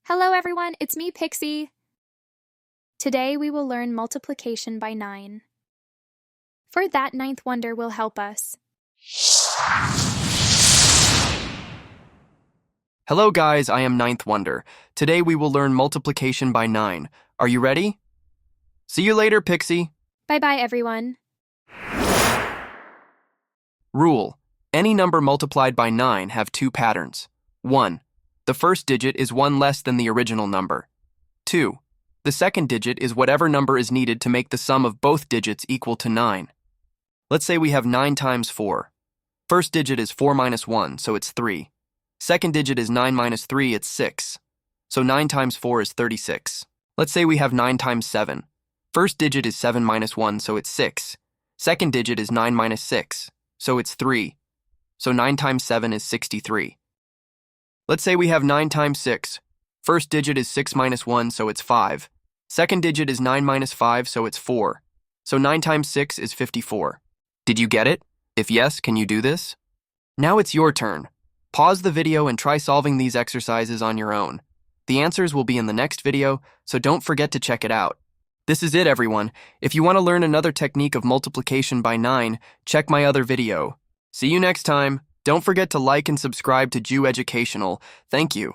Hello everyone, it's me, Pixie. Today we will learn multiplication by 9. For that, ninth wonder will help us. Hello guys, I am Ninth Wonder. Today we will learn multiplication by 9. Are you ready? See you later, Pixie. Bye-bye everyone. Rule: any number multiplied by 9 have two patterns. 1. The first digit is 1 less than the original number. 2. The second digit is whatever number is needed to make the sum of both digits equal to 9. Let's say we have 9 times 4. First digit is 4 minus 1, so it's 3. Second digit is 9 minus 3, it's 6. So 9 times 4 is 36. Let's say we have 9 times 7. First digit is 7 minus 1, so it's 6. Second digit is 9 minus 6, so it's 3. So 9 times 7 is 63. Let's say we have 9 times 6. First digit is 6 minus 1, so it's 5. Second digit is 9 minus 5, so it's 4. So 9 times 6 is 54. Did you get it? If yes, can you do this? Now it's your turn. Pause the video and try solving these exercises on your own. The answers will be in the next video, so don't forget to check it out. This is it, everyone. If you want to learn another technique of multiplication by 9, check my other video. See you next time. Don't forget to like and subscribe to Jew Educational. Thank you.